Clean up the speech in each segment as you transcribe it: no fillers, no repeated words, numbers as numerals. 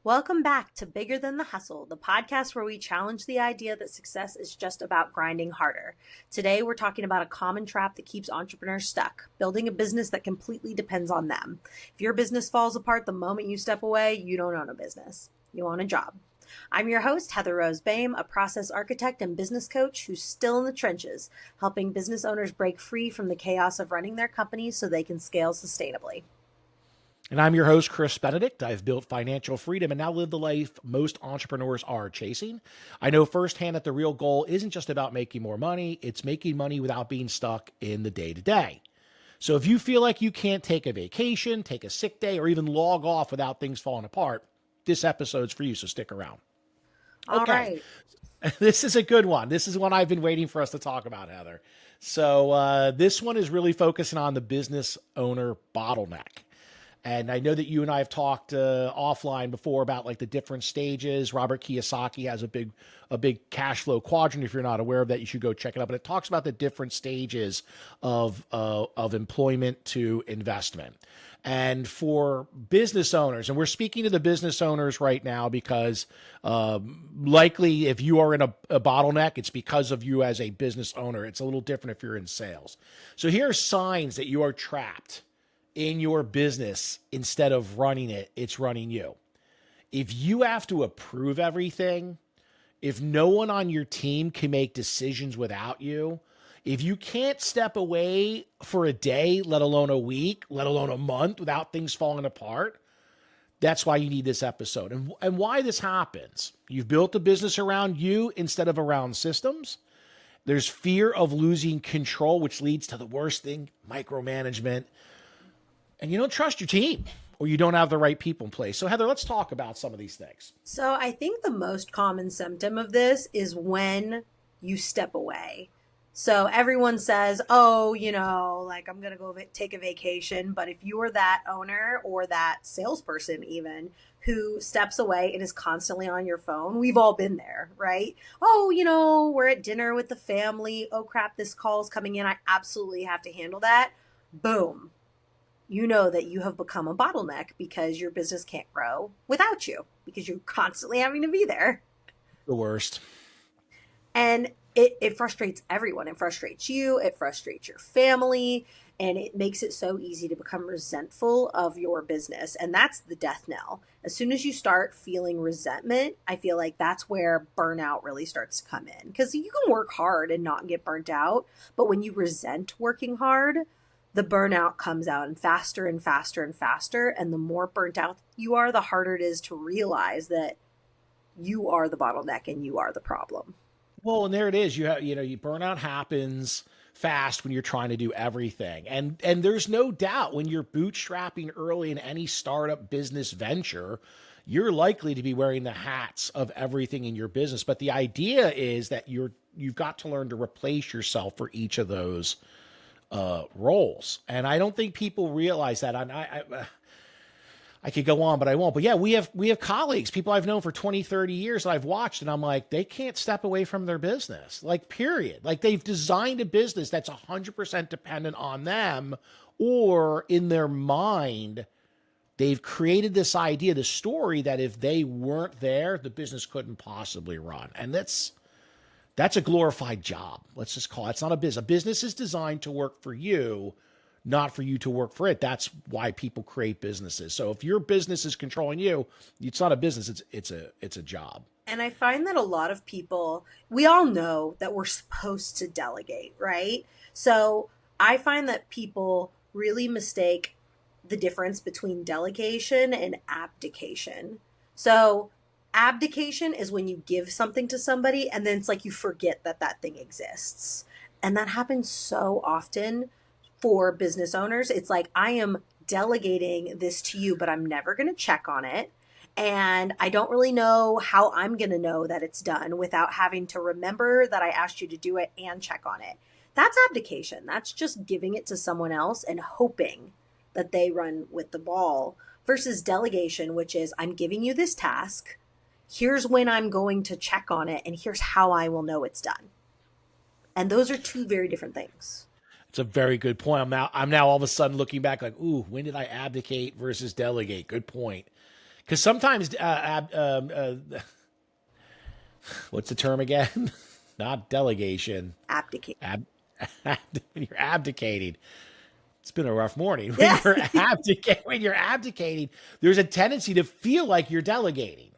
Welcome back to Bigger Than the Hustle, the podcast where we challenge the idea that success is just about grinding harder. Today, we're talking about a common trap that keeps entrepreneurs stuck, building a business that completely depends on them. If your business falls apart the moment you step away, you don't own a business. You own a job. I'm your host, Heather Rose Boehme, a process architect and business coach who's still in the trenches, helping business owners break free from the chaos of running their companies so they can scale sustainably. And I'm your host, Chris Benedict. I've built financial freedom and now live the life most entrepreneurs are chasing. I know firsthand that the real goal isn't just about making more money, it's making money without being stuck in the day to day. So if you feel like you can't take a vacation, take a sick day, or even log off without things falling apart, this episode's for you, so stick around. All Okay, right. this is a good one. This is one I've been waiting for us to talk about, Heather. So this one is really focusing on the business owner bottleneck. And I know that you and I have talked offline before about like the different stages. Robert Kiyosaki has a big cash flow quadrant. If you're not aware of that, you should go check it out. But it talks about the different stages of employment to investment. And for business owners, and we're speaking to the business owners right now because likely if you are in a bottleneck, it's because of you as a business owner. It's a little different if you're in sales. So here are signs that you are trapped in your business. Instead of running it, it's running you. If you have to approve everything, if no one on your team can make decisions without you, if you can't step away for a day, let alone a week, let alone a month without things falling apart, that's why you need this episode. And why this happens. You've built a business around you instead of around systems. There's fear of losing control, which leads to the worst thing, micromanagement. And you don't trust your team or you don't have the right people in place. So Heather, let's talk about some of these things. So I think the most common symptom of this is when you step away. So everyone says, oh, like I'm going to go take a vacation. But if you're that owner or that salesperson even who steps away and is constantly on your phone, we've all been there, right? Oh, we're at dinner with the family. Oh, crap, this call's coming in. I absolutely have to handle that. Boom. You know that you have become a bottleneck because your business can't grow without you because you're constantly having to be there. The worst. And it frustrates everyone. It frustrates you. It frustrates your family. And it makes it so easy to become resentful of your business. And that's the death knell. As soon as you start feeling resentment, I feel like that's where burnout really starts to come in. Because you can work hard and not get burnt out. But when you resent working hard, the burnout comes out and faster and faster and faster. And the more burnt out you are, the harder it is to realize that you are the bottleneck and you are the problem. Well, and there it is. You burnout happens fast when you're trying to do everything. And there's no doubt when you're bootstrapping early in any startup business venture, you're likely to be wearing the hats of everything in your business. But the idea is that you've got to learn to replace yourself for each of those roles. And I don't think people realize that. I could go on, but I won't. But yeah, we have colleagues, people I've known for 20, 30 years that I've watched, and I'm like, they can't step away from their business, like period. Like they've designed a business that's 100% dependent on them, or in their mind, they've created this idea, this story that if they weren't there, the business couldn't possibly run. And that's a glorified job. Let's just call it. It's not a business. A business is designed to work for you, not for you to work for it. That's why people create businesses. So if your business is controlling you, it's not a business. It's a job. And I find that a lot of people, we all know that we're supposed to delegate, right? So I find that people really mistake the difference between delegation and abdication. So abdication is when you give something to somebody and then it's like you forget that that thing exists. And that happens so often for business owners. It's like, I am delegating this to you, but I'm never going to check on it. And I don't really know how I'm going to know that it's done without having to remember that I asked you to do it and check on it. That's abdication. That's just giving it to someone else and hoping that they run with the ball versus delegation, which is I'm giving you this task. Here's when I'm going to check on it. And here's how I will know it's done. And those are two very different things. It's a very good point. I'm now all of a sudden looking back like, ooh, when did I abdicate versus delegate? Good point. Because sometimes, what's the term again? Not delegation. Abdicate. Ab, when you're abdicating. It's been a rough morning. Yeah. When you're abdicating, there's a tendency to feel like you're delegating.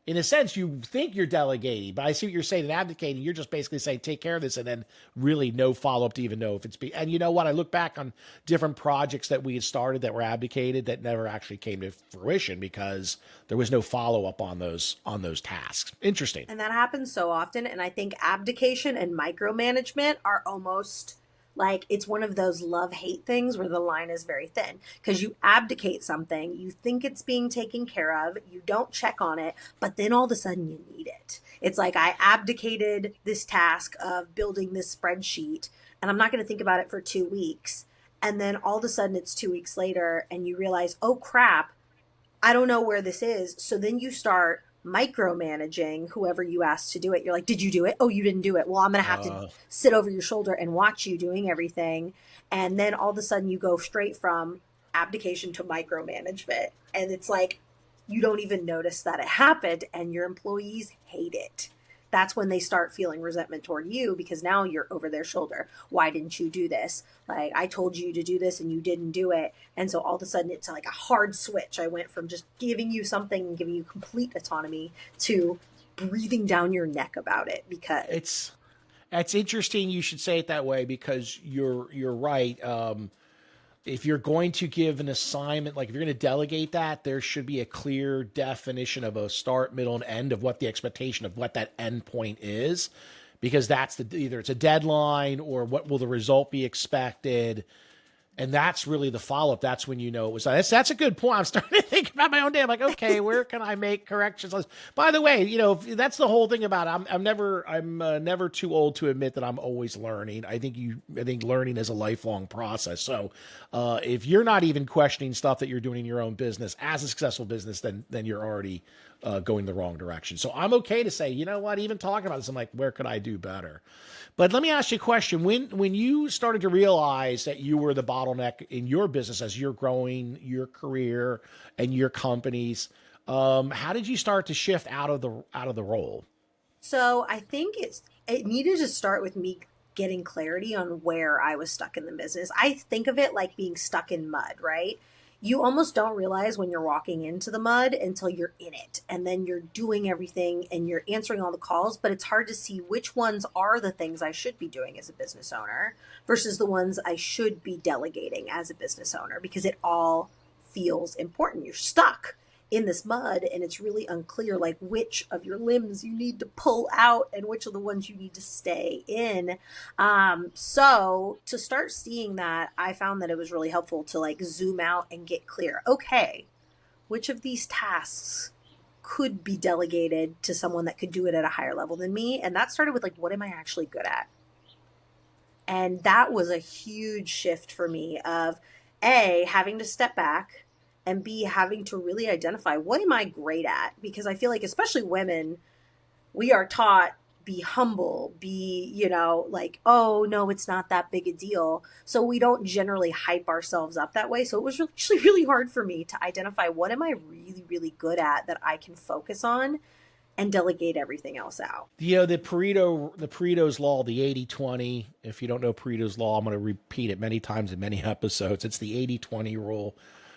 In a sense, you think you're delegating, but I see what you're saying. In abdicating, you're just basically saying, take care of this, and then really no follow up to even know if it's and you know what? I look back on different projects that we had started that were abdicated that never actually came to fruition because there was no follow up on those tasks. Interesting. And that happens so often. And I think abdication and micromanagement are almost like it's one of those love hate things where the line is very thin because you abdicate something, you think it's being taken care of, you don't check on it, but then all of a sudden you need it. It's like I abdicated this task of building this spreadsheet and I'm not going to think about it for 2 weeks. And then all of a sudden it's 2 weeks later and you realize, oh crap, I don't know where this is. So then you start micromanaging whoever you asked to do it. You're like, did you do it? Oh, you didn't do it. Well, I'm going to have to sit over your shoulder and watch you doing everything. And then all of a sudden you go straight from abdication to micromanagement. And it's like, you don't even notice that it happened and your employees hate it. That's when they start feeling resentment toward you because now you're over their shoulder. Why didn't you do this? Like, I told you to do this and you didn't do it. And so all of a sudden it's like a hard switch. I went from just giving you something and giving you complete autonomy to breathing down your neck about it because it's interesting you should say it that way because you're right. If you're going to give an assignment, like if you're going to delegate that, there should be a clear definition of a start, middle, and end of what the expectation of what that end point is, because that's either it's a deadline or what will the result be expected. And that's really the follow-up. That's when you know it was. That's a good point. I'm starting to think about my own day. I'm like, okay, where can I make corrections? By the way, that's the whole thing about it. I'm never too old to admit that I'm always learning. I think learning is a lifelong process. So if you're not even questioning stuff that you're doing in your own business as a successful business, then you're already going the wrong direction. So I'm okay to say, you know what, even talking about this, I'm like, where could I do better? But let me ask you a question. When you started to realize that you were the bottleneck in your business as you're growing your career and your companies, how did you start to shift out of the role? so I think it needed to start with me getting clarity on where I was stuck in the business. I think of it like being stuck in mud, right? You almost don't realize when you're walking into the mud until you're in it. And then you're doing everything and you're answering all the calls, but it's hard to see which ones are the things I should be doing as a business owner versus the ones I should be delegating as a business owner because it all feels important. You're stuck in this mud and it's really unclear like which of your limbs you need to pull out and which of the ones you need to stay in. So to start seeing that, I found that it was really helpful to like zoom out and get clear. Okay, which of these tasks could be delegated to someone that could do it at a higher level than me? And that started with like, what am I actually good at? And that was a huge shift for me of A, having to step back and B, having to really identify what am I great at? Because I feel like, especially women, we are taught be humble, be, like, oh, no, it's not that big a deal. So we don't generally hype ourselves up that way. So it was actually really hard for me to identify what am I really, really good at that I can focus on and delegate everything else out. The Pareto's law, the 80-20. If you don't know Pareto's law, I'm going to repeat it many times in many episodes. It's the 80-20 rule.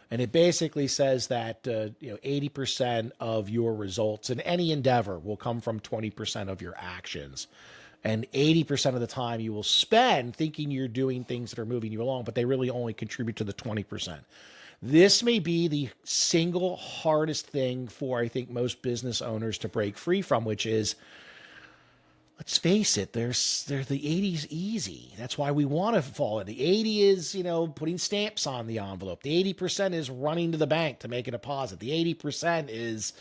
And it basically says that 80% of your results in any endeavor will come from 20% of your actions. And 80% of the time you will spend thinking you're doing things that are moving you along, but they really only contribute to the 20%. This may be the single hardest thing for, I think, most business owners to break free from, which is, let's face it, there's the 80's easy. That's why we want to fall in. The 80 is, putting stamps on the envelope. The 80% is running to the bank to make a deposit. The 80% is,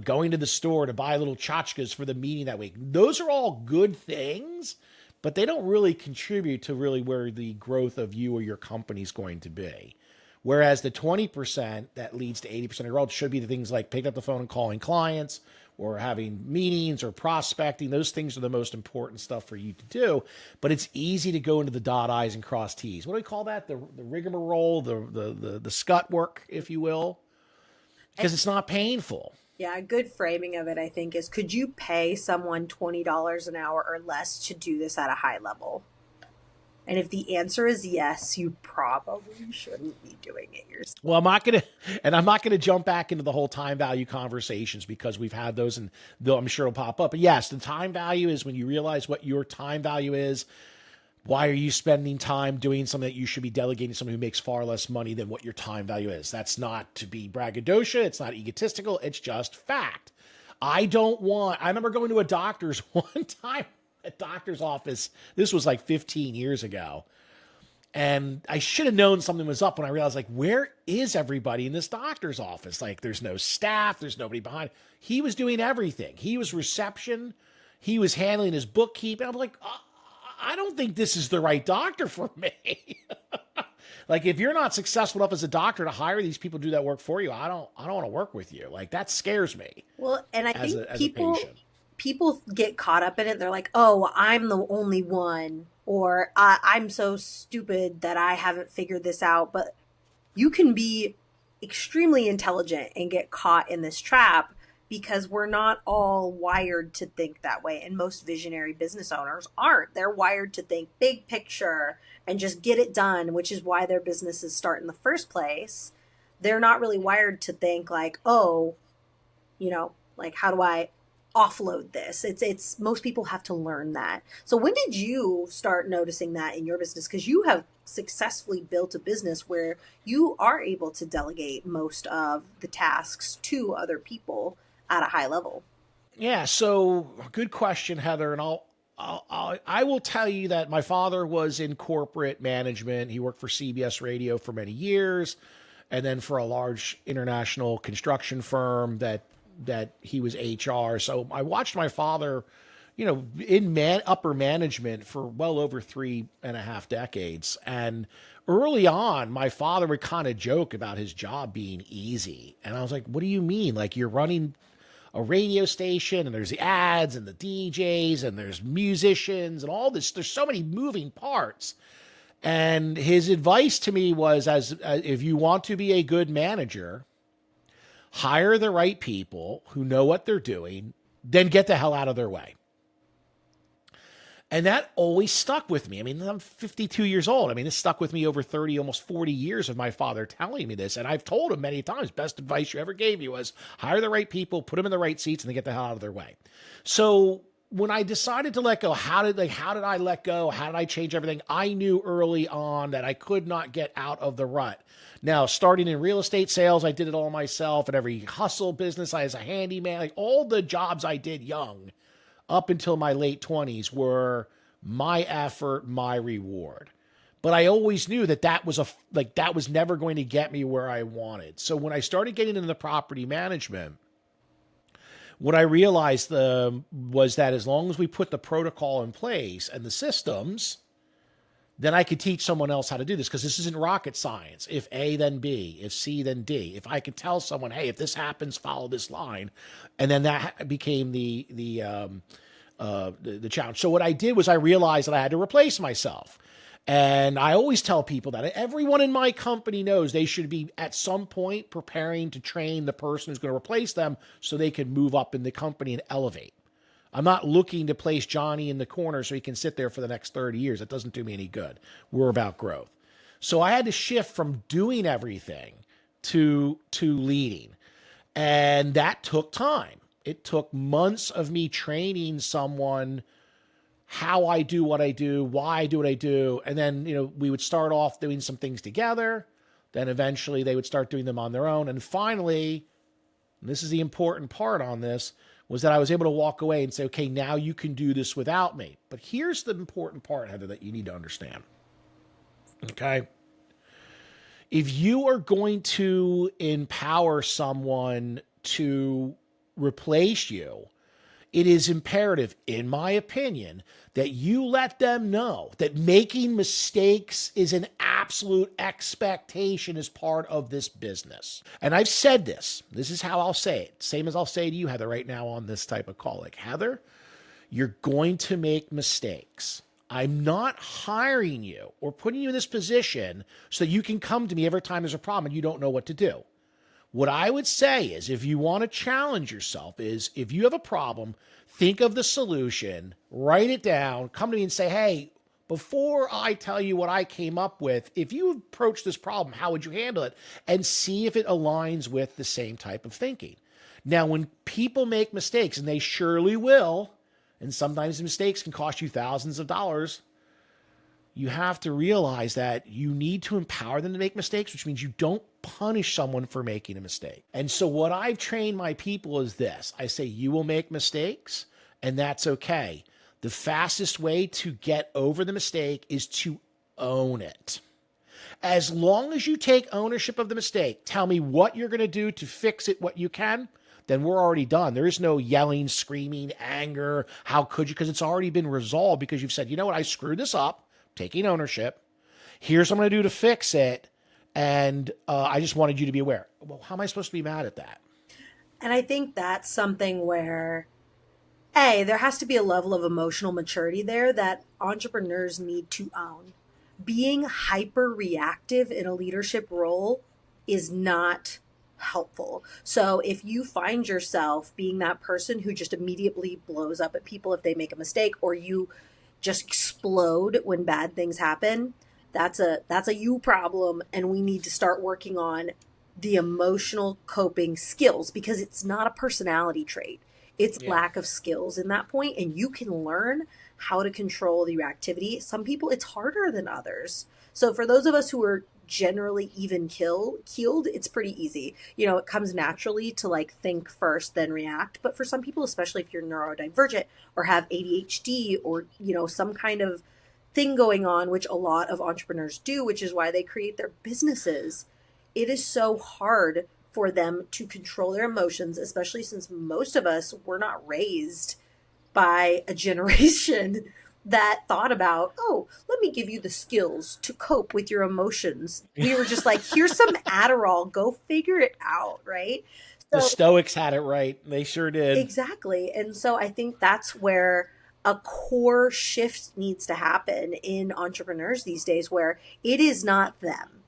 going to the store to buy little tchotchkes for the meeting that week. Those are all good things, but they don't really contribute to really where the growth of you or your company is going to be. Whereas the 20% that leads to 80% of your results should be the things like picking up the phone and calling clients, or having meetings or prospecting. Those things are the most important stuff for you to do. But it's easy to go into the dot I's and cross T's. What do we call that? The rigmarole, the scut work, if you will. And because it's not painful. yeah, a good framing of it, I think, is could you pay someone $20 an hour or less to do this at a high level? And if the answer is yes, you probably shouldn't be doing it yourself. Well, I'm not gonna jump back into the whole time value conversations because we've had those, and though I'm sure it'll pop up. But yes, the time value is when you realize what your time value is. Why are you spending time doing something that you should be delegating to someone who makes far less money than what your time value is? That's not to be braggadocio. It's not egotistical. It's just fact. I remember going to a doctor's one time, a doctor's office. This was like 15 years ago. And I should have known something was up when I realized, like, where is everybody in this doctor's office? Like, there's no staff, there's nobody behind. He was doing everything. He was reception, he was handling his bookkeeping. I'm like, I don't think this is the right doctor for me. Like, if you're not successful enough as a doctor to hire these people to do that work for you, I don't want to work with you. Like, that scares me. Well, and I think As a patient. people get caught up in it. They're like, "Oh, I'm the only one," or "I'm so stupid that I haven't figured this out." But you can be extremely intelligent and get caught in this trap because we're not all wired to think that way. And most visionary business owners aren't. They're wired to think big picture and just get it done, which is why their businesses start in the first place. They're not really wired to think like, oh, like how do I offload this? It's most people have to learn that. So when did you start noticing that in your business? Because you have successfully built a business where you are able to delegate most of the tasks to other people at a high level. Yeah, so good question, Heather. And I will tell you that my father was in corporate management. He worked for CBS Radio for many years, and then for a large international construction firm that he was HR. So I watched my father, in upper management for well over 3.5 decades. And early on, my father would kind of joke about his job being easy. And I was like, what do you mean? Like, you're running a radio station and there's the ads and the DJs and there's musicians and all this. There's so many moving parts. And his advice to me was, as if you want to be a good manager, hire the right people who know what they're doing, then get the hell out of their way. And that always stuck with me. I mean, I'm 52 years old. I mean, this stuck with me over 30, almost 40 years of my father telling me this. And I've told him many times, best advice you ever gave me was hire the right people, put them in the right seats, and then get the hell out of their way. So when I decided to let go, how did I let go? How did I change everything? I knew early on that I could not get out of the rut. Now, starting in real estate sales, I did it all myself. And every hustle business, I was a handyman. Like, all the jobs I did young up until my late 20s were my effort, my reward. But I always knew that was never going to get me where I wanted. So when I started getting into the property management, what I realized was that as long as we put the protocol in place and the systems, then I could teach someone else how to do this, because this isn't rocket science. If A, then B. If C, then D. If I could tell someone, hey, if this happens, follow this line, and then that became the challenge. So what I did was I realized that I had to replace myself. And I always tell people that everyone in my company knows they should be at some point preparing to train the person who's going to replace them so they can move up in the company and elevate. I'm not looking to place Johnny in the corner so he can sit there for the next 30 years. It doesn't do me any good. We're about growth. So I had to shift from doing everything to leading. And that took time. It took months of me training someone how I do what I do, why I do what I do. And then, we would start off doing some things together. Then eventually they would start doing them on their own. And finally, and this is the important part on this, was that I was able to walk away and say, okay, now you can do this without me. But here's the important part, Heather, that you need to understand. Okay? If you are going to empower someone to replace you, it is imperative, in my opinion, that you let them know that making mistakes is an absolute expectation as part of this business. And I've said this. This is how I'll say it. Same as I'll say to you, Heather, right now on this type of call. Like, Heather, you're going to make mistakes. I'm not hiring you or putting you in this position so that you can come to me every time there's a problem and you don't know what to do. What I would say is if you want to challenge yourself is if you have a problem, think of the solution, write it down, come to me and say, hey, before I tell you what I came up with, if you approach this problem, how would you handle it? And see if it aligns with the same type of thinking. Now, when people make mistakes, and they surely will, and sometimes mistakes can cost you thousands of dollars, you have to realize that you need to empower them to make mistakes, which means you don't punish someone for making a mistake. And so what I've trained my people is this. I say, you will make mistakes, and that's okay. The fastest way to get over the mistake is to own it. As long as you take ownership of the mistake, tell me what you're going to do to fix it, what you can, then we're already done. There is no yelling, screaming, anger. How could you? Because it's already been resolved because you've said, you know what, I screwed this up, taking ownership. Here's what I'm going to do to fix it. And I just wanted you to be aware. Well, how am I supposed to be mad at that? And I think that's something where, A, there has to be a level of emotional maturity there that entrepreneurs need to own. Being hyper reactive in a leadership role is not helpful. So if you find yourself being that person who just immediately blows up at people if they make a mistake, or you just explode when bad things happen, that's a you problem, and we need to start working on the emotional coping skills, because it's not a personality trait. It's lack of skills in that point, and you can learn how to control the reactivity. Some people, it's harder than others. So for those of us who are generally even keeled, it's pretty easy. It comes naturally to like think first, then react. But for some people, especially if you're neurodivergent or have ADHD or, some kind of thing going on, which a lot of entrepreneurs do, which is why they create their businesses, it is so hard for them to control their emotions, especially since most of us were not raised by a generation that thought about, oh, let me give you the skills to cope with your emotions. We were just like, here's some Adderall, go figure it out, right? The Stoics had it right. They sure did. Exactly. And so I think that's where a core shift needs to happen in entrepreneurs these days, where it is not them.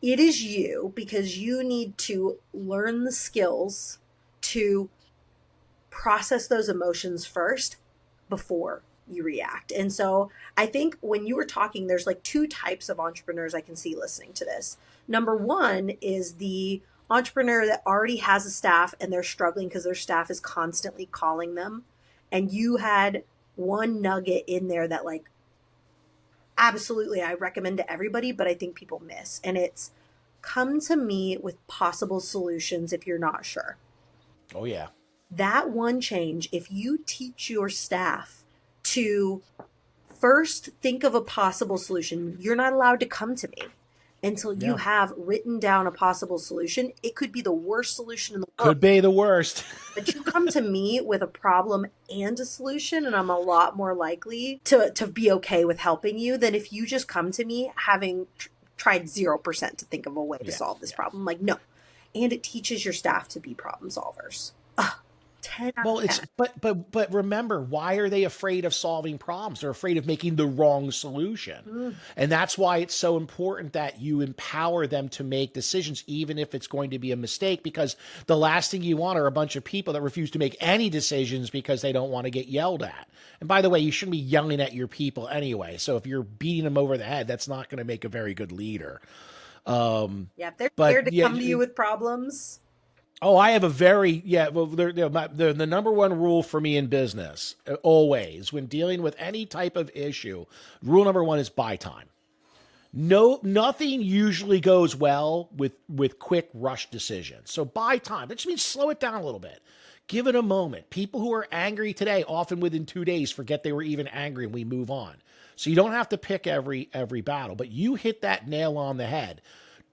It is you, because you need to learn the skills to process those emotions first before you react. And so I think when you were talking, there's like two types of entrepreneurs I can see listening to this. Number one is the entrepreneur that already has a staff and they're struggling because their staff is constantly calling them. And you had one nugget in there that, like, absolutely I recommend to everybody, but I think people miss. And it's come to me with possible solutions if you're not sure. Oh, yeah. That one change, if you teach your staff to first think of a possible solution, you're not allowed to come to me until you have written down a possible solution. It could be the worst solution in the world. Could be the worst. But you come to me with a problem and a solution, and I'm a lot more likely to be okay with helping you than if you just come to me having tried 0% to think of a way to solve this problem. Like, no. And it teaches your staff to be problem solvers. 10 out Well, of 10. but remember, why are they afraid of solving problems? They're afraid of making the wrong solution. And that's why it's so important that you empower them to make decisions, even if it's going to be a mistake, because the last thing you want are a bunch of people that refuse to make any decisions because they don't want to get yelled at. And by the way, you shouldn't be yelling at your people anyway. So if you're beating them over the head, that's not going to make a very good leader. If they're scared to come to you with problems. Oh, I have a very, the number one rule for me in business, always, when dealing with any type of issue, rule number one is buy time. Nothing usually goes well with quick rush decisions. So buy time. That just means slow it down a little bit. Give it a moment. People who are angry today, often within 2 days, forget they were even angry, and we move on. So you don't have to pick every battle, but you hit that nail on the head.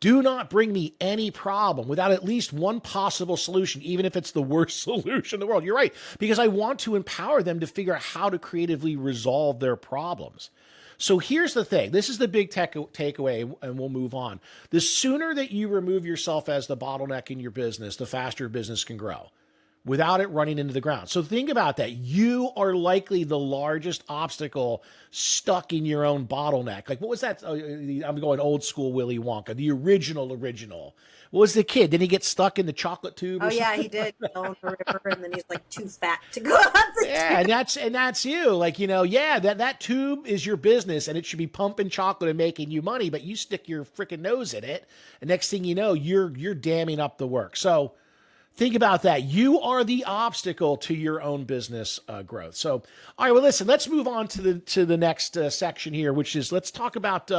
Do not bring me any problem without at least one possible solution, even if it's the worst solution in the world. You're right, because I want to empower them to figure out how to creatively resolve their problems. So here's the thing. This is the big takeaway, and we'll move on. The sooner that you remove yourself as the bottleneck in your business, the faster your business can grow. without it running into the ground. So think about that. You are likely the largest obstacle stuck in your own bottleneck. Like, what was that? I'm going old school Willy Wonka, the original. What was the kid? Didn't he get stuck in the chocolate tube Oh or yeah, something? he did fell in the river, and then he's like too fat to go out the Yeah, tube. and that's you. Like, yeah, that tube is your business and it should be pumping chocolate and making you money, but you stick your freaking nose in it, and next thing you know, you're damming up the work. So think about that. You are the obstacle to your own business growth. So, all right, well, listen, let's move on to the next section here, which is let's talk about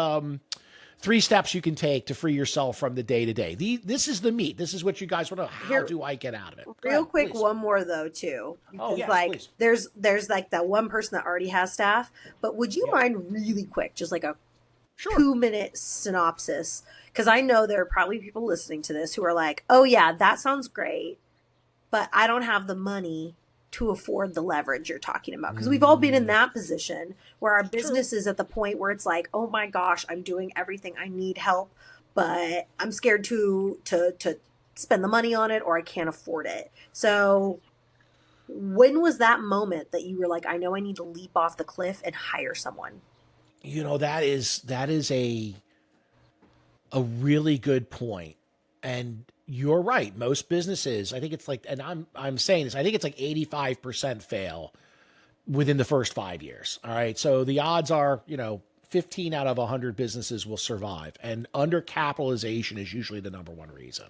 3 steps you can take to free yourself from the day to day. This is the meat. This is what you guys want to know. How Here, do I get out of it? Go real ahead, quick, please. one more though too, Oh, because yes, like please. there's like that one person that already has staff. But would you Yep. mind really quick, just like a Sure. 2-minute synopsis? Because I know there are probably people listening to this who are like, oh yeah, that sounds great, but I don't have the money to afford the leverage you're talking about. Because we've all been in that position where our True. business is at the point where it's like, oh my gosh, I'm doing everything, I need help, but I'm scared to spend the money on it, or I can't afford it. So when was that moment that you were like, I know I need to leap off the cliff and hire someone? That is a really good point. And you're right. Most businesses, I think it's like, and I'm saying this, I think it's like 85% fail within the first 5 years. All right. So the odds are, 15 out of 100 businesses will survive. And undercapitalization is usually the number one reason.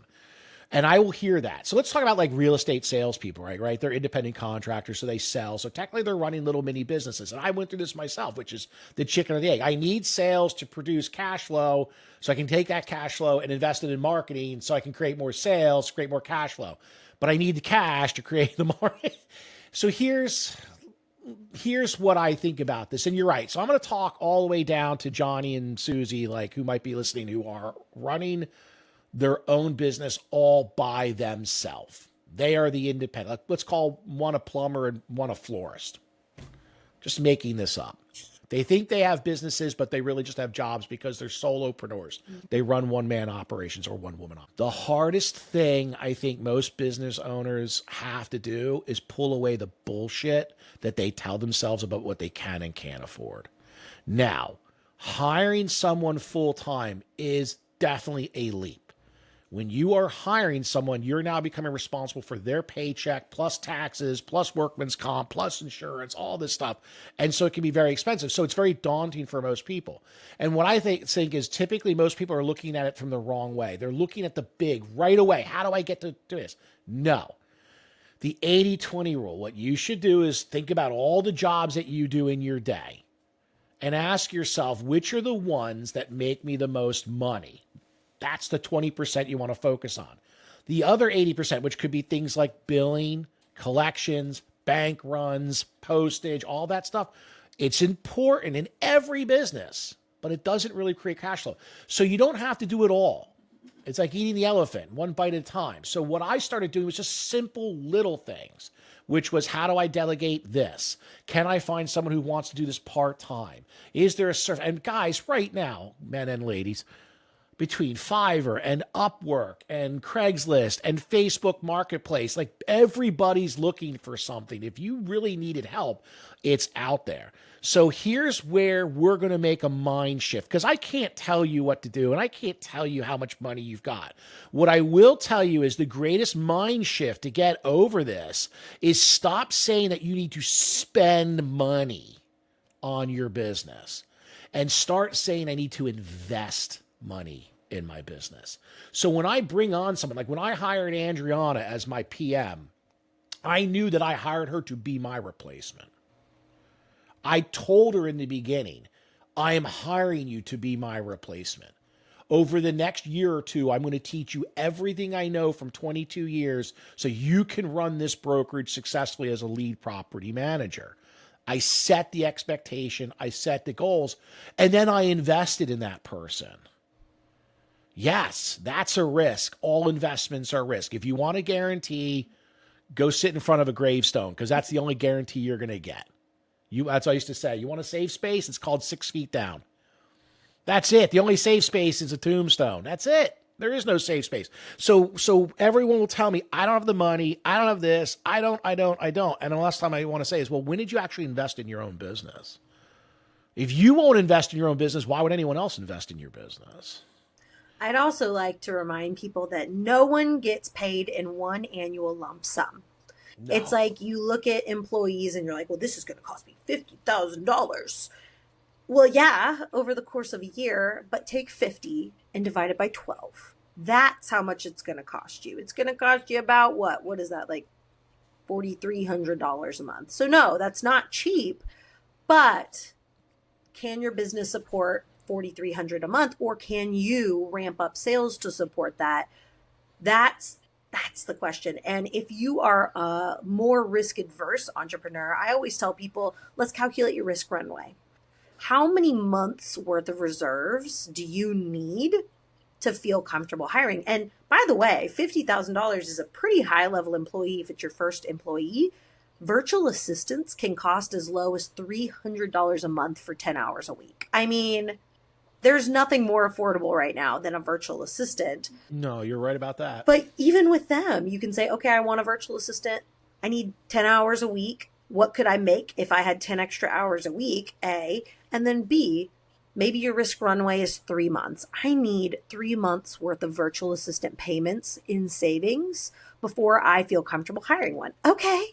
And I will hear that. So let's talk about like real estate salespeople, right? Right? They're independent contractors, so they sell. So technically, they're running little mini businesses. And I went through this myself, which is the chicken or the egg. I need sales to produce cash flow, so I can take that cash flow and invest it in marketing, so I can create more sales, create more cash flow. But I need the cash to create the market. So here's what I think about this. And you're right. So I'm going to talk all the way down to Johnny and Susie, like who might be listening, who are running their own business all by themselves. They are the independent. Let's call one a plumber and one a florist. Just making this up. They think they have businesses, but they really just have jobs because they're solopreneurs. They run one-man operations or one-woman operations. The hardest thing I think most business owners have to do is pull away the bullshit that they tell themselves about what they can and can't afford. Now, hiring someone full-time is definitely a leap. When you are hiring someone, you're now becoming responsible for their paycheck, plus taxes, plus workman's comp, plus insurance, all this stuff. And so it can be very expensive. So it's very daunting for most people. And what I think is typically most people are looking at it from the wrong way. They're looking at the big right away. How do I get to do this? No. The 80-20 rule, what you should do is think about all the jobs that you do in your day and ask yourself, which are the ones that make me the most money? That's the 20% you want to focus on. The other 80%, which could be things like billing, collections, bank runs, postage, all that stuff, it's important in every business, but it doesn't really create cash flow. So you don't have to do it all. It's like eating the elephant, one bite at a time. So what I started doing was just simple little things, which was, how do I delegate this? Can I find someone who wants to do this part-time? Is there a service? And guys, right now, men and ladies, between Fiverr and Upwork and Craigslist and Facebook Marketplace, like everybody's looking for something. If you really needed help, it's out there. So here's where we're going to make a mind shift, because I can't tell you what to do and I can't tell you how much money you've got. What I will tell you is the greatest mind shift to get over this is stop saying that you need to spend money on your business and start saying I need to invest money in my business. So when I bring on someone, like when I hired Andriana as my PM, I knew that I hired her to be my replacement. I told her in the beginning, I am hiring you to be my replacement. Over the next year or two, I'm going to teach you everything I know from 22 years so you can run this brokerage successfully as a lead property manager. I set the expectation, I set the goals, and then I invested in that person. Yes, that's a risk. All investments are risk. If you want a guarantee, go sit in front of a gravestone, because that's the only guarantee you're going to get. That's what I used to say. You want a safe space? It's called 6 feet down. That's it. The only safe space is a tombstone. That's it. There is no safe space. So everyone will tell me, I don't have the money. I don't have this. I don't. And the last time I want to say is, well, when did you actually invest in your own business? If you won't invest in your own business, why would anyone else invest in your business? I'd also like to remind people that no one gets paid in one annual lump sum. It's No. like you look at employees and you're like, well, this is going to cost me $50,000. Well, yeah, over the course of a year, but take 50 and divide it by 12. That's how much it's going to cost you. It's going to cost you about what? What is that? Like $4,300 a month. So no, that's not cheap, but can your business support 4,300 a month, or can you ramp up sales to support that? That's the question. And if you are a more risk adverse entrepreneur, I always tell people, let's calculate your risk runway. How many months worth of reserves do you need to feel comfortable hiring? And by the way, $50,000 is a pretty high level employee if it's your first employee. Virtual assistants can cost as low as $300 a month for 10 hours a week. I mean, there's nothing more affordable right now than a virtual assistant. No, you're right about that. But even with them, you can say, okay, I want a virtual assistant. I need 10 hours a week. What could I make if I had 10 extra hours a week? A. And then B, maybe your risk runway is 3 months. I need 3 months worth of virtual assistant payments in savings before I feel comfortable hiring one. Okay.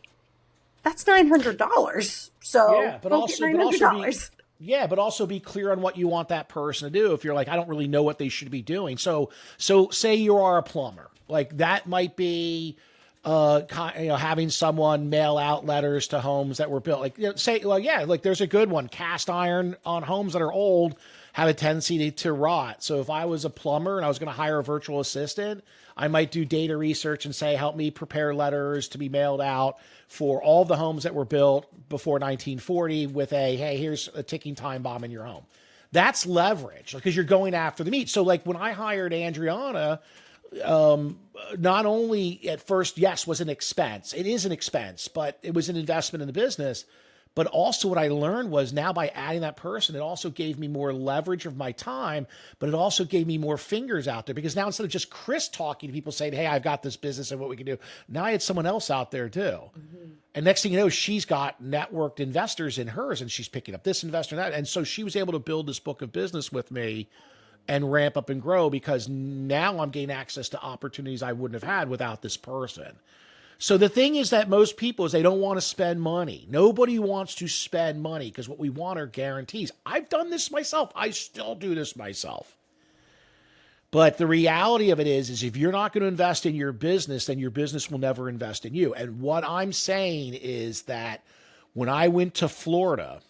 That's $900. So Yeah, but go get also, $900. yeah, but also be clear on what you want that person to do. If you're like, I don't really know what they should be doing. So say you are a plumber, like that might be, having someone mail out letters to homes that were built. Like, say, well, yeah, like there's a good one. Cast iron on homes that are old have a tendency to rot. So if I was a plumber and I was going to hire a virtual assistant, I might do data research and say, help me prepare letters to be mailed out for all the homes that were built before 1940 with hey, here's a ticking time bomb in your home. That's leverage because you're going after the meat. So like when I hired Adriana, not only at first, yes, was an expense. It is an expense, but it was an investment in the business. But also what I learned was now by adding that person, it also gave me more leverage of my time, but it also gave me more fingers out there because now instead of just Chris talking to people saying, hey, I've got this business and what we can do, now I had someone else out there too. Mm-hmm. And next thing you know, she's got networked investors in hers and she's picking up this investor and that. And so she was able to build this book of business with me and ramp up and grow because now I'm gaining access to opportunities I wouldn't have had without this person. So the thing is that most people is they don't want to spend money. Nobody wants to spend money because what we want are guarantees. I've done this myself. I still do this myself. But the reality of it is if you're not going to invest in your business, then your business will never invest in you. And what I'm saying is that when I went to Florida,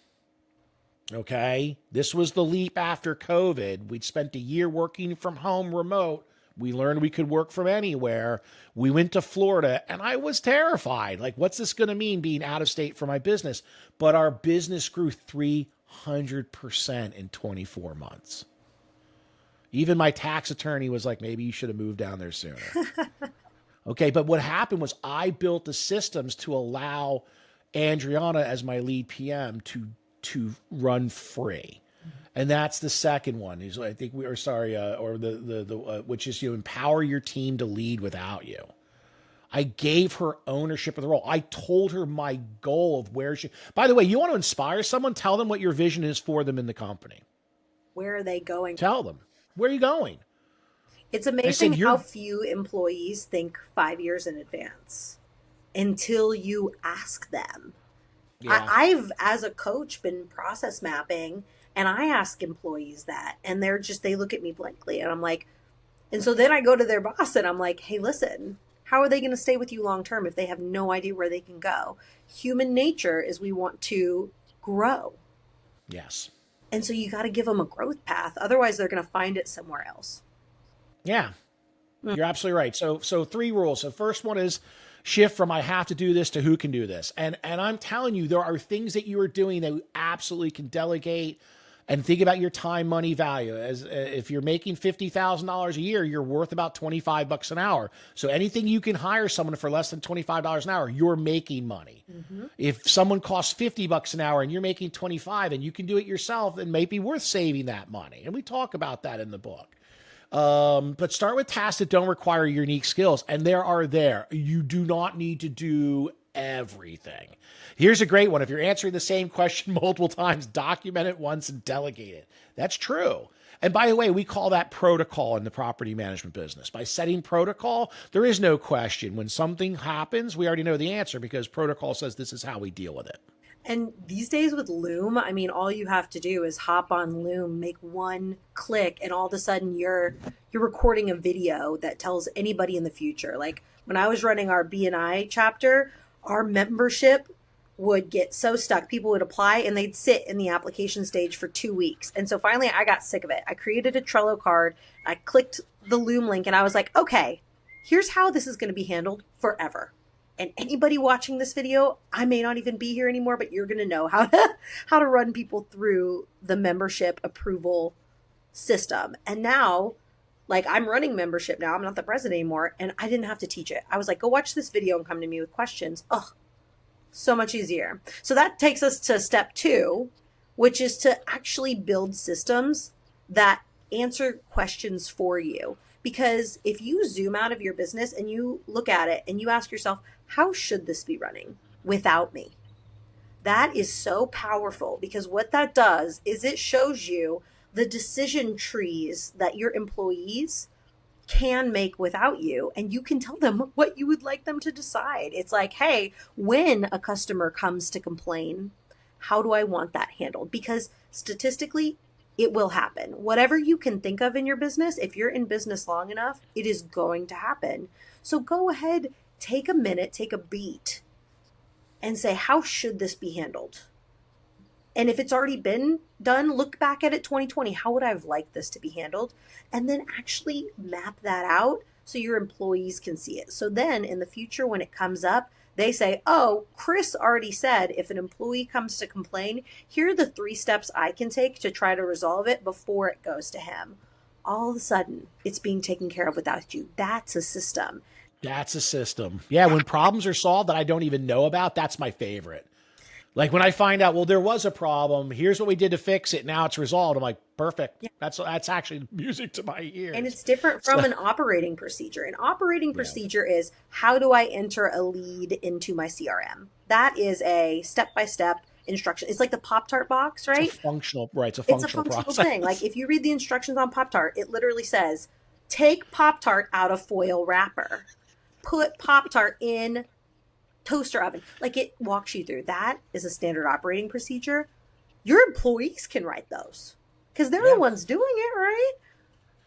okay, this was the leap after COVID. We'd spent a year working from home remote. We learned we could work from anywhere. We went to Florida and I was terrified. Like, what's this going to mean being out of state for my business? But our business grew 300% in 24 months. Even my tax attorney was like, maybe you should have moved down there sooner. Okay, but what happened was I built the systems to allow Adriana as my lead PM to run free. And that's the second one. Is I think we are sorry, or the which is you empower your team to lead without you. I gave her ownership of the role. I told her my goal of where she. By the way, you want to inspire someone? Tell them what your vision is for them in the company. Where are they going? Tell them where are you going. It's amazing how few employees think 5 years in advance until you ask them. Yeah. I've, as a coach, been process mapping. And I ask employees that, and they look at me blankly, and I'm like, and so then I go to their boss and I'm like, hey, listen, how are they going to stay with you long term if they have no idea where they can go? Human nature is we want to grow. Yes. And so you got to give them a growth path. Otherwise, they're going to find it somewhere else. Yeah, you're absolutely right. So 3 rules. The first one is shift from I have to do this to who can do this. And I'm telling you, there are things that you are doing that you absolutely can delegate. And think about your time, money value. As if you're making $50,000 a year, you're worth about $25 an hour. So anything you can hire someone for less than $25 an hour, you're making money. Mm-hmm. If someone costs $50 an hour and you're making 25 and you can do it yourself, then it may be worth saving that money. And we talk about that in the book. But start with tasks that don't require unique skills. And there are there. You do not need to do everything. Here's a great one. If you're answering the same question multiple times, document it once and delegate it. That's true. And by the way, we call that protocol in the property management business. By setting protocol, there is no question. When something happens, we already know the answer because protocol says this is how we deal with it. And these days with Loom, I mean, all you have to do is hop on Loom, make one click, and all of a sudden you're recording a video that tells anybody in the future. Like when I was running our BNI chapter, our membership would get so stuck. People would apply and they'd sit in the application stage for 2 weeks. And so finally I got sick of it. I created a Trello card. I clicked the Loom link and I was like, okay, here's how this is going to be handled forever. And anybody watching this video, I may not even be here anymore, but you're going to know how to run people through the membership approval system. And now, like I'm running membership now, I'm not the president anymore, and I didn't have to teach it. I was like, go watch this video and come to me with questions. Oh, so much easier. So that takes us to step 2, which is to actually build systems that answer questions for you. Because if you zoom out of your business and you look at it and you ask yourself, how should this be running without me? That is so powerful because what that does is it shows you the decision trees that your employees can make without you, and you can tell them what you would like them to decide. It's like, hey, when a customer comes to complain, how do I want that handled? Because statistically, it will happen. Whatever you can think of in your business, if you're in business long enough, it is going to happen. So go ahead, take a minute, take a beat, and say, how should this be handled? And if it's already been done, look back at it 2020. How would I have liked this to be handled? And then actually map that out so your employees can see it. So then in the future, when it comes up, they say, oh, Chris already said if an employee comes to complain, here are the 3 steps I can take to try to resolve it before it goes to him. All of a sudden, it's being taken care of without you. That's a system. That's a system. Yeah, when problems are solved that I don't even know about, that's my favorite. Like when I find out, well, there was a problem. Here's what we did to fix it. Now it's resolved. I'm like, perfect. Yeah. That's actually music to my ears. And it's different from an operating procedure. An operating procedure is how do I enter a lead into my CRM? That is a step-by-step instruction. It's like the Pop-Tart box, right? It's a functional process. Thing. Like if you read the instructions on Pop-Tart, it literally says, take Pop-Tart out of foil wrapper. Put Pop-Tart in toaster oven. Like it walks you through. That is a standard operating procedure. Your employees can write those because they're the ones doing it, right?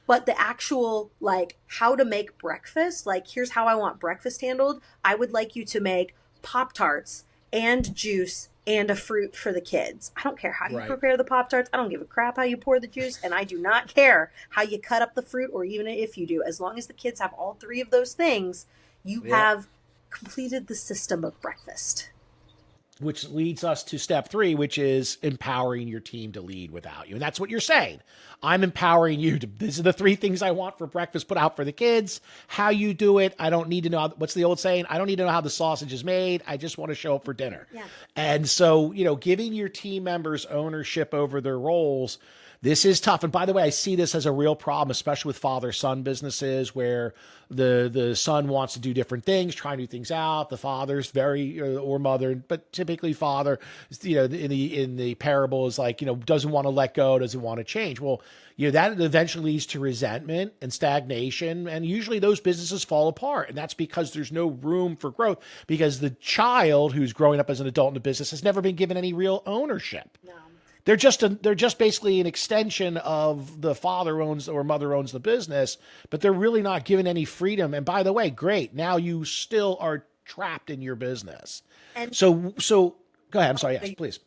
But the actual, like, how to make breakfast, like, here's how I want breakfast handled. I would like you to make Pop-Tarts and juice and a fruit for the kids. I don't care how you prepare the Pop-Tarts. I don't give a crap how you pour the juice. And I do not care how you cut up the fruit or even if you do. As long as the kids have all 3 of those things, you have completed the system of breakfast. Which leads us to step 3, which is empowering your team to lead without you. And that's what you're saying. I'm empowering you to, these are the 3 things I want for breakfast put out for the kids. How you do it, I don't need to know, what's the old saying? I don't need to know how the sausage is made. I just want to show up for dinner. Yeah. And so, giving your team members ownership over their roles, this is tough. And by the way, I see this as a real problem, especially with father-son businesses where the son wants to do different things, trying to do things out. The father's very, or mother, but typically father, in the parable is like, doesn't want to let go, doesn't want to change. Well, that eventually leads to resentment and stagnation. And usually those businesses fall apart. And that's because there's no room for growth because the child who's growing up as an adult in the business has never been given any real ownership. No. They're just basically an extension of the father owns or mother owns the business, but they're really not given any freedom. And by the way, great. Now you still are trapped in your business. And so go ahead. I'm sorry. Yes, please.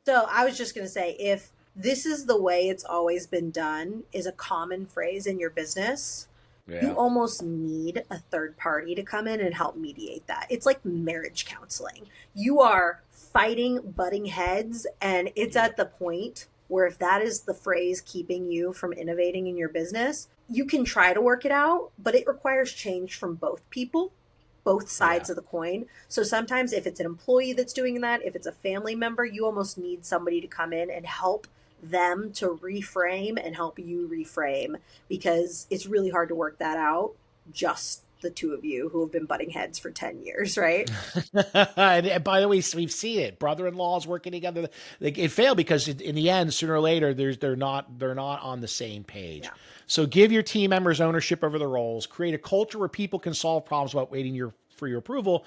So I was just going to say, if this is the way it's always been done is a common phrase in your business, you almost need a third party to come in and help mediate that. It's like marriage counseling. You are fighting, butting heads, and it's at the point where if that is the phrase keeping you from innovating in your business, you can try to work it out, but it requires change from both people, both sides of the coin. So sometimes if it's an employee that's doing that, if it's a family member, you almost need somebody to come in and help them to reframe and help you reframe, because it's really hard to work that out, just the two of you who have been butting heads for 10 years, right? And by the way, we've seen it. Brother-in-laws working together. It failed because in the end, sooner or later, they're not on the same page. Yeah. So give your team members ownership over the roles. Create a culture where people can solve problems without waiting for your approval.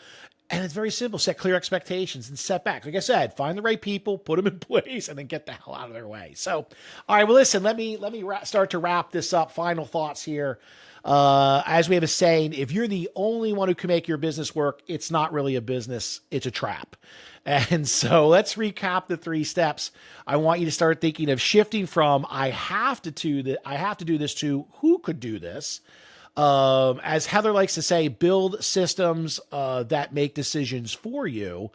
And it's very simple. Set clear expectations and setbacks. Like I said, find the right people, put them in place, and then get the hell out of their way. So, all right. Well, listen. Let me start to wrap this up. Final thoughts here. As we have a saying, if you're the only one who can make your business work, it's not really a business, it's a trap. And so let's recap the 3 steps. I want you to start thinking of shifting from I have to do this to who could do this. As Heather likes to say, build systems that make decisions for you,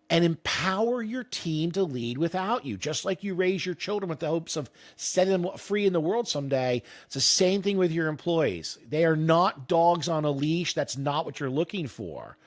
and empower your team to lead without you. Just like you raise your children with the hopes of setting them free in the world someday, it's the same thing with your employees. They are not dogs on a leash. That's not what you're looking for.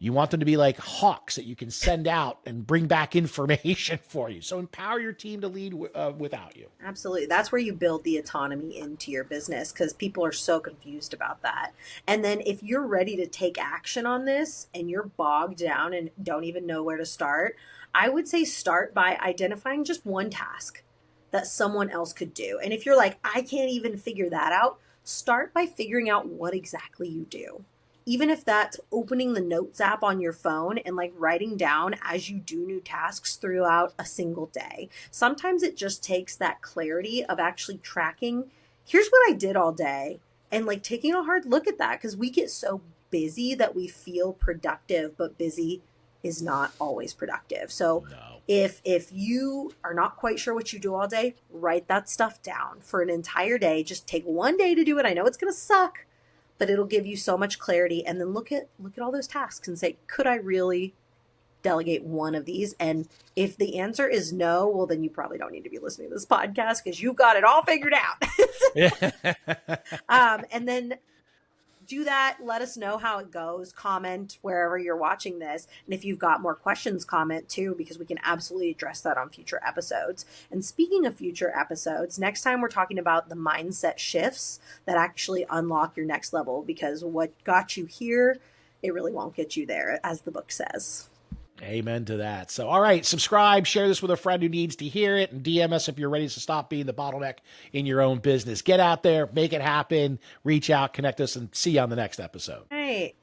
You want them to be like hawks that you can send out and bring back information for you. So empower your team to lead without you. Absolutely. That's where you build the autonomy into your business, because people are so confused about that. And then if you're ready to take action on this and you're bogged down and don't even know where to start, I would say start by identifying just one task that someone else could do. And if you're like, I can't even figure that out, start by figuring out what exactly you do. Even if that's opening the notes app on your phone and like writing down as you do new tasks throughout a single day. Sometimes it just takes that clarity of actually tracking, here's what I did all day, and like taking a hard look at that, because we get so busy that we feel productive, but busy is not always productive. So No. if you are not quite sure what you do all day, write that stuff down for an entire day. Just take one day to do it. I know it's going to suck, but it'll give you so much clarity. And then look at all those tasks and say, could I really delegate one of these? And if the answer is no, well, then you probably don't need to be listening to this podcast, because you've got it all figured out. And then do that. Let us know how it goes. Comment wherever you're watching this. And if you've got more questions, comment too, because we can absolutely address that on future episodes. And speaking of future episodes, next time we're talking about the mindset shifts that actually unlock your next level, because what got you here, it really won't get you there, as the book says. Amen to that. So, all right, subscribe, share this with a friend who needs to hear it, and DM us if you're ready to stop being the bottleneck in your own business. Get out there, make it happen, reach out, connect us, and see you on the next episode. All right.